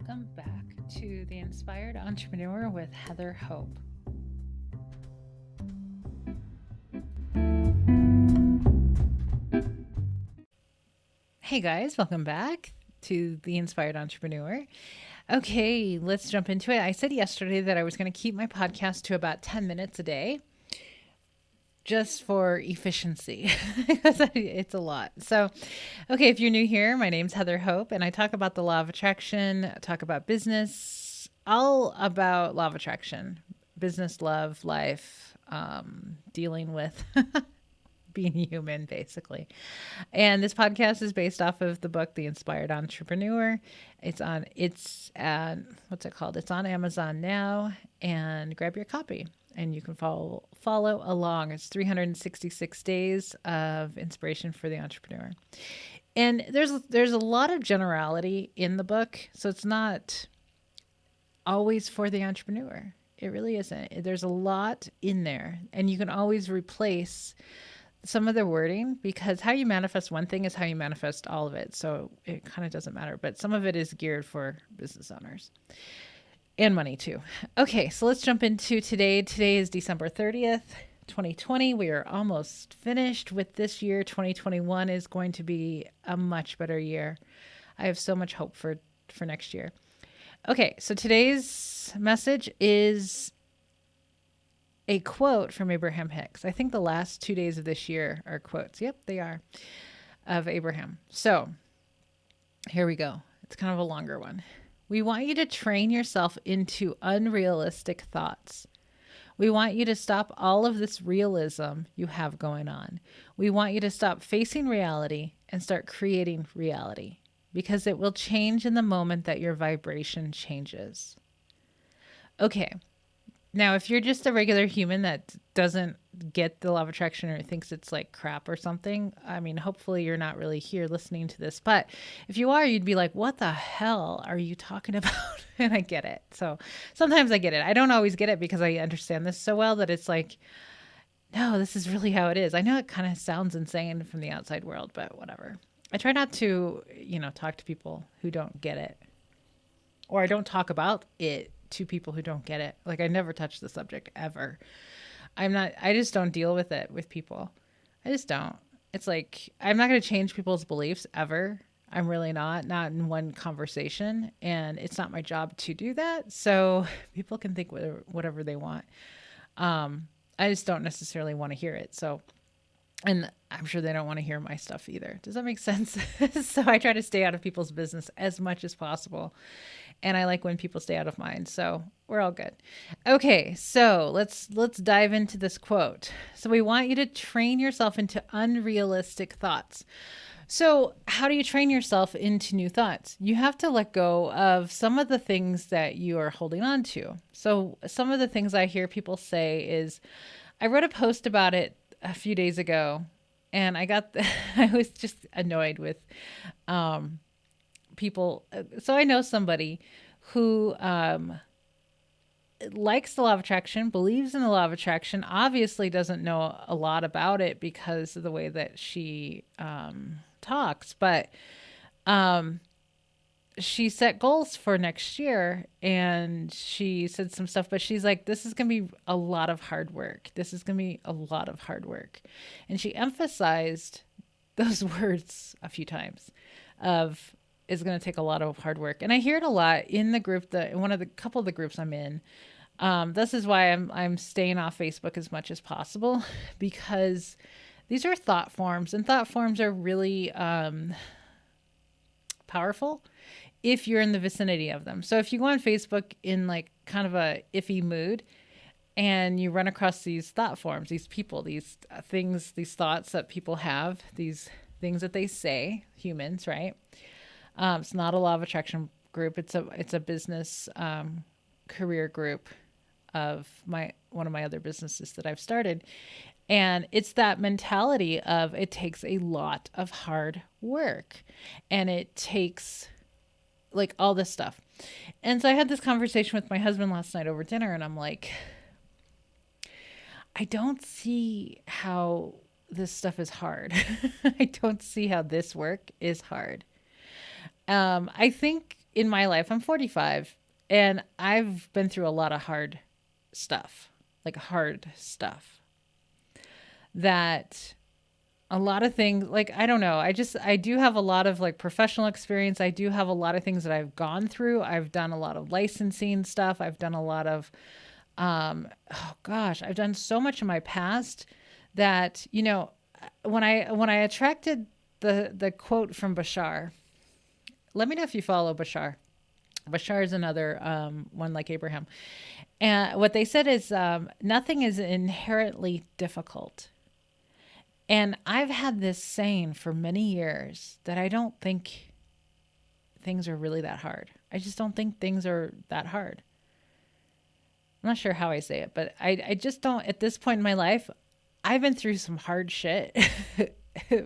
Welcome back to The Inspired Entrepreneur with Heather Hope. Hey guys, welcome back to The Inspired Entrepreneur. Okay, let's jump into it. I said yesterday that I was going to keep my podcast to about 10 minutes a day just for efficiency because it's a lot. So, okay, if you're new here, my name's Heather Hope and I talk about the law of attraction, talk about business, all about law of attraction, business, love, life, dealing with being human, basically. And this podcast is based off of the book, The Inspired Entrepreneur. It's on what's it called? It's on Amazon now, and grab your copy and you can follow along. It's 366 days of inspiration for the entrepreneur. And there's a lot of generality in the book, so it's not always for the entrepreneur. It really isn't. There's a lot in there, and you can always replace some of the wording, because how you manifest one thing is how you manifest all of it. So it kind of doesn't matter, but some of it is geared for business owners and money too. Okay, so let's jump into today. Today is December 30th, 2020. We are almost finished with this year. 2021 is going to be a much better year. I have so much hope for next year. Okay, so today's message is a quote from Abraham Hicks. I think the last 2 days of this year are quotes. Yep, they are, of Abraham. So here we go. It's kind of a longer one. We want you to train yourself into unrealistic thoughts. We want you to stop all of this realism you have going on. We want you to stop facing reality and start creating reality, because it will change in the moment that your vibration changes. Okay. Now, if you're just a regular human that doesn't get the law of attraction or thinks it's like crap or something, I mean, hopefully you're not really here listening to this. But if you are, you'd be like, what the hell are you talking about? And I get it. So sometimes I get it. I don't always get it because I understand this so well that it's like, no, this is really how it is. I know it kind of sounds insane from the outside world, but whatever. I try not to, talk to people who don't get it, or I don't talk about it to people who don't get it. Like, I never touch the subject ever. I just don't deal with it with people. I just don't. It's like, I'm not going to change people's beliefs ever. I'm really not in one conversation, and it's not my job to do that. So people can think whatever they want. I just don't necessarily want to hear it. So, and I'm sure they don't want to hear my stuff either. Does that make sense? So I try to stay out of people's business as much as possible. And I like when people stay out of mine. So we're all good. Okay, so let's dive into this quote. So we want you to train yourself into unrealistic thoughts. So how do you train yourself into new thoughts? You have to let go of some of the things that you are holding on to. So some of the things I hear people say is, I wrote a post about it a few days ago, and I was just annoyed with people. So I know somebody who likes the law of attraction, believes in the law of attraction, obviously doesn't know a lot about it because of the way that she talks, but she set goals for next year, and she said some stuff, but she's like, this is going to be a lot of hard work. This is going to be a lot of hard work. And she emphasized those words a few times of, is going to take a lot of hard work. And I hear it a lot in the group, couple of the groups I'm in. This is why I'm staying off Facebook as much as possible, because these are thought forms, and thought forms are really powerful if you're in the vicinity of them. So if you go on Facebook in like kind of a iffy mood and you run across these thought forms, these people, these things, these thoughts that people have, these things that they say, humans, right? It's not a law of attraction group. It's a business career group of one of my other businesses that I've started. And it's that mentality of, it takes a lot of hard work, and it takes like all this stuff. And so I had this conversation with my husband last night over dinner, and I'm like, I don't see how this stuff is hard. I don't see how this work is hard. I think in my life, I'm 45, and I've been through a lot of hard stuff, like hard stuff that a lot of things, like, I don't know. I do have a lot of like professional experience. I do have a lot of things that I've gone through. I've done a lot of licensing stuff. I've done a lot of, oh gosh, I've done so much in my past that, when I attracted the quote from Bashar, let me know if you follow Bashar. Bashar is another one like Abraham. And what they said is nothing is inherently difficult. And I've had this saying for many years that I don't think things are really that hard. I just don't think things are that hard. I'm not sure how I say it, but I just don't, at this point in my life, I've been through some hard shit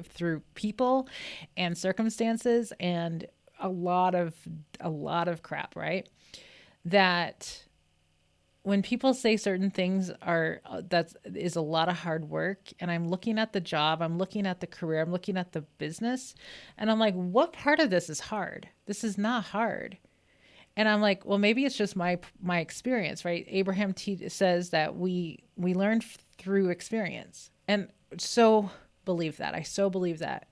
through people and circumstances and a lot of crap, right? That when people say certain things that is a lot of hard work, and I'm looking at the job, I'm looking at the career, I'm looking at the business, and I'm like, what part of this is hard? This is not hard. And I'm like, well, maybe it's just my experience, right? Abraham says that we learn through experience. And so believe that. I so believe that.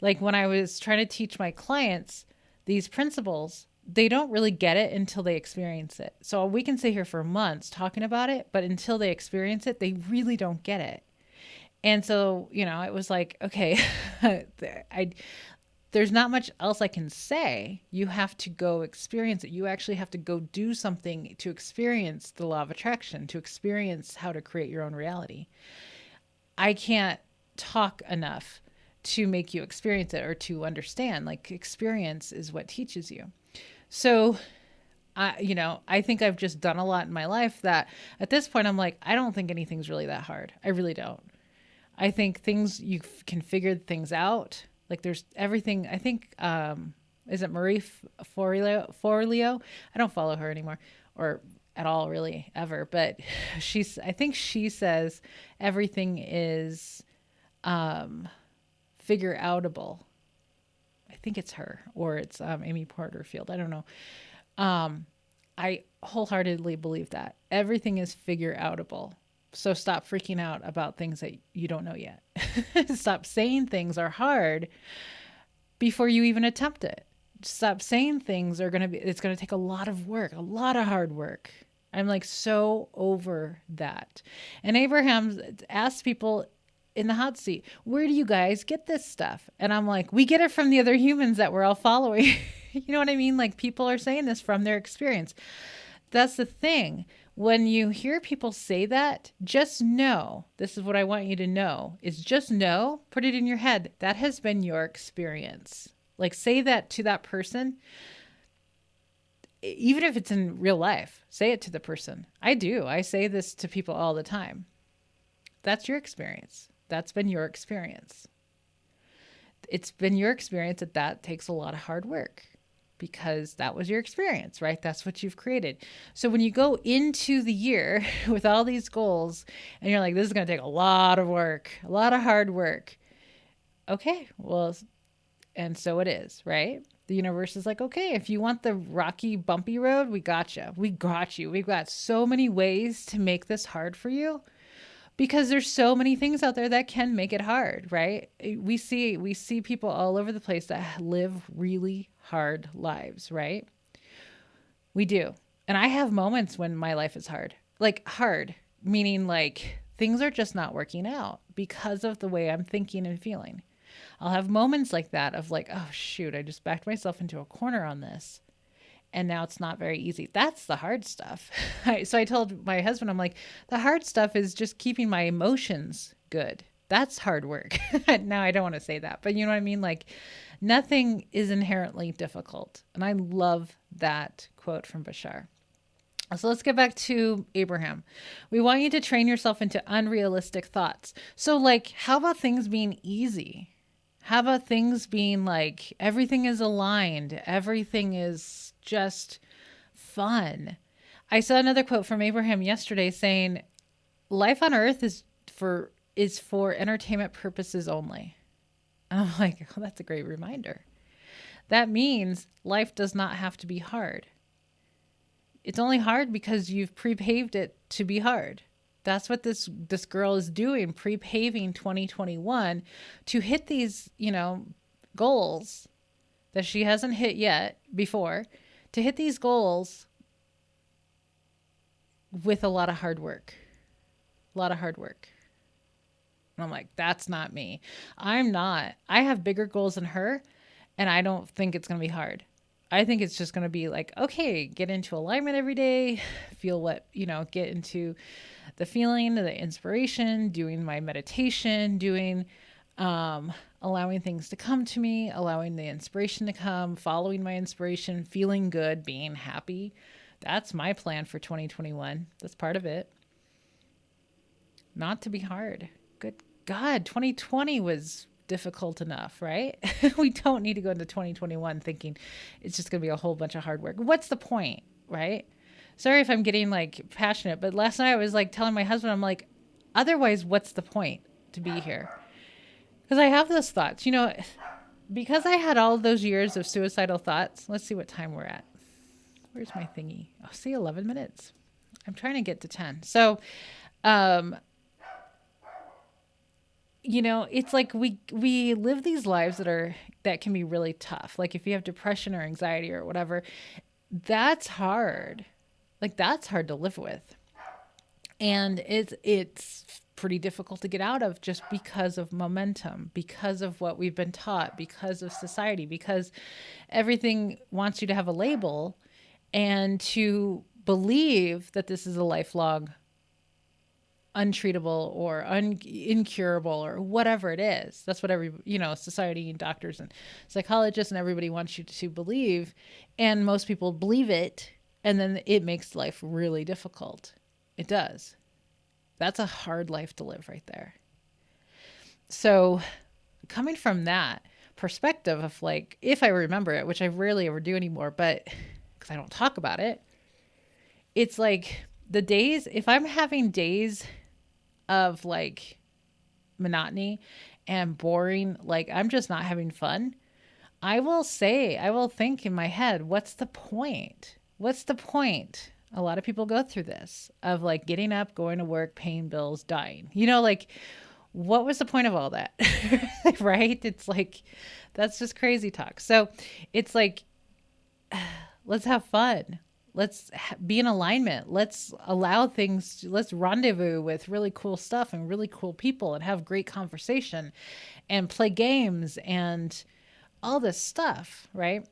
Like when I was trying to teach my clients these principles, they don't really get it until they experience it. So we can sit here for months talking about it, but until they experience it, they really don't get it. And so, it was like, okay, there's not much else I can say. You have to go experience it. You actually have to go do something to experience the law of attraction, to experience how to create your own reality. I can't talk enough to make you experience it or to understand. Like, experience is what teaches you. So, I think I've just done a lot in my life that at this point I'm like, I don't think anything's really that hard. I really don't. I think you can figure things out. Like there's everything. I think, is it Marie Forleo? I don't follow her anymore or at all really ever, but I think she says everything is, figure outable. I think it's her or it's Amy Porterfield. I don't know. I wholeheartedly believe that everything is figure outable. So stop freaking out about things that you don't know yet. Stop saying things are hard before you even attempt it. Stop saying things it's going to take a lot of work, a lot of hard work. I'm like so over that. And Abraham asked people in the hot seat, where do you guys get this stuff? And I'm like, we get it from the other humans that we're all following. You know what I mean? Like people are saying this from their experience. That's the thing. When you hear people say that, just know, this is what I want you to know, is just know, put it in your head, that has been your experience. Like say that to that person, even if it's in real life, say it to the person. I do. I say this to people all the time. That's your experience. That's been your experience. It's been your experience that takes a lot of hard work because that was your experience, right? That's what you've created. So when you go into the year with all these goals and you're like, this is going to take a lot of work, a lot of hard work. Okay, well, and so it is, right? The universe is like, okay, if you want the rocky, bumpy road, we got you. We got you. We've got so many ways to make this hard for you. Because there's so many things out there that can make it hard, right? We see people all over the place that live really hard lives, right? We do. And I have moments when my life is hard. Like hard, meaning like things are just not working out because of the way I'm thinking and feeling. I'll have moments like that of like, oh shoot, I just backed myself into a corner on this. And now it's not very easy. That's the hard stuff. So I told my husband, I'm like, the hard stuff is just keeping my emotions good. That's hard work. Now I don't want to say that, but you know what I mean? Like nothing is inherently difficult. And I love that quote from Bashar. So let's get back to Abraham. We want you to train yourself into unrealistic thoughts. So like, how about things being easy? How about things being like, everything is aligned. Everything is just fun. I saw another quote from Abraham yesterday saying, life on earth is for entertainment purposes only. And I'm like, oh, that's a great reminder. That means life does not have to be hard. It's only hard because you've pre-paved it to be hard. That's what this girl is doing, pre-paving 2021 to hit these, goals that she hasn't hit yet before, to hit these goals with a lot of hard work. A lot of hard work. And I'm like, that's not me. I'm not. I have bigger goals than her, and I don't think it's going to be hard. I think it's just going to be like, okay, get into alignment every day, feel what, get into the feeling, the inspiration, doing my meditation, allowing things to come to me, allowing the inspiration to come, following my inspiration, feeling good, being happy. That's my plan for 2021. That's part of it. Not to be hard. Good God, 2020 was difficult enough, right? We don't need to go into 2021 thinking it's just going to be a whole bunch of hard work. What's the point, right? Sorry if I'm getting like passionate, but last night I was like telling my husband, I'm like, otherwise, what's the point to be here? Because I have those thoughts, because I had all those years of suicidal thoughts. Let's see what time we're at. Where's my thingy? Oh, see, 11 minutes. I'm trying to get to 10. So, it's like we live these lives that can be really tough. Like if you have depression or anxiety or whatever, that's hard. Like that's hard to live with. And it's pretty difficult to get out of just because of momentum, because of what we've been taught, because of society, because everything wants you to have a label and to believe that this is a lifelong untreatable or incurable or whatever it is. That's what society and doctors and psychologists and everybody wants you to believe. And most people believe it. And then it makes life really difficult. It does. That's a hard life to live right there. So coming from that perspective of like, if I remember it, which I rarely ever do anymore, but because I don't talk about it, it's like the days, if I'm having days of like monotony and boring, like I'm just not having fun, I will think in my head, what's the point? What's the point? A lot of people go through this of like getting up, going to work, paying bills, dying. What was the point of all that? Right? It's like, that's just crazy talk. So it's like, let's have fun. Let's be in alignment. Let's let's rendezvous with really cool stuff and really cool people and have great conversation and play games and all this stuff, right?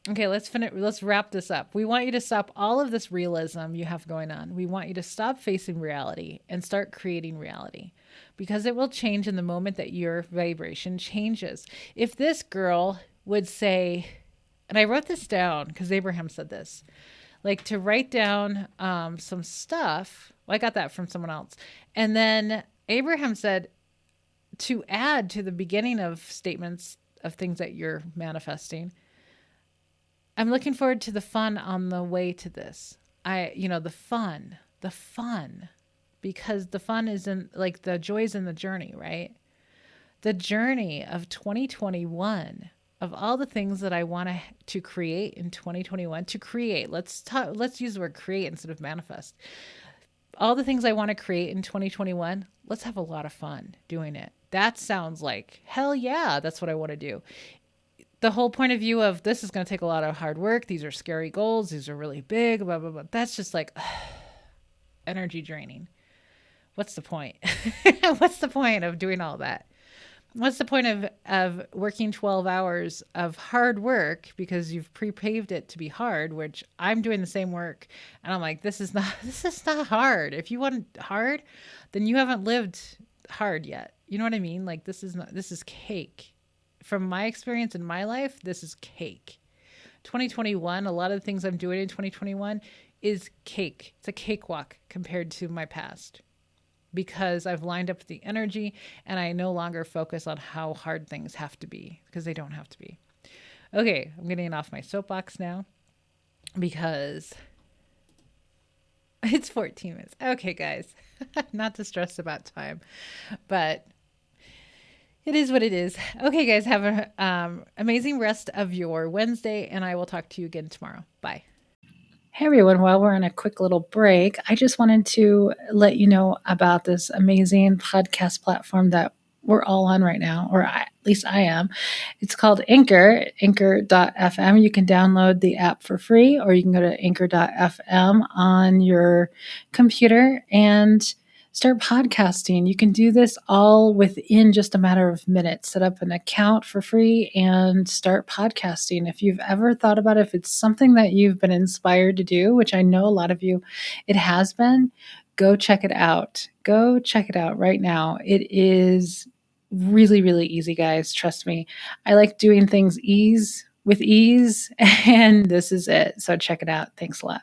Okay, let's wrap this up. We want you to stop all of this realism you have going on. We want you to stop facing reality and start creating reality because it will change in the moment that your vibration changes. If this girl would say, and I wrote this down because Abraham said this, like to write down some stuff. Well, I got that from someone else. And then Abraham said to add to the beginning of statements of things that you're manifesting, I'm looking forward to the fun on the way to this. The fun, because the fun is in like the joys in the journey, right? The journey of 2021, of all the things that I want to create in 2021, to create. Let's use the word create instead of manifest. All the things I want to create in 2021, let's have a lot of fun doing it. That sounds like, hell yeah, that's what I want to do. The whole point of view of this is going to take a lot of hard work. These are scary goals. These are really big, blah, blah, blah. That's just like energy draining. What's the point? What's the point of doing all that? What's the point of working 12 hours of hard work because you've pre-paved it to be hard, which I'm doing the same work. And I'm like, this is not hard. If you want hard, then you haven't lived hard yet. You know what I mean? Like this is cake. From my experience in my life, this is cake. 2021, a lot of the things I'm doing in 2021 is cake. It's a cakewalk compared to my past because I've lined up the energy and I no longer focus on how hard things have to be because they don't have to be. Okay, I'm getting off my soapbox now because it's 14 minutes. Okay, guys, not to stress about time, but It is what it is. Okay, guys, have an amazing rest of your Wednesday, and I will talk to you again tomorrow. Bye. Hey everyone, while we're on a quick little break, I just wanted to let you know about this amazing podcast platform that we're all on right now, or at least I am. It's called Anchor, anchor.fm. You can download the app for free, or you can go to anchor.fm on your computer and start podcasting. You can do this all within just a matter of minutes. Set up an account for free and start podcasting. If you've ever thought about it, if it's something that you've been inspired to do, which I know a lot of you it has been, go check it out. Go check it out right now. It is really, really easy, guys. Trust me. I like doing things with ease, and this is it. So check it out. Thanks a lot.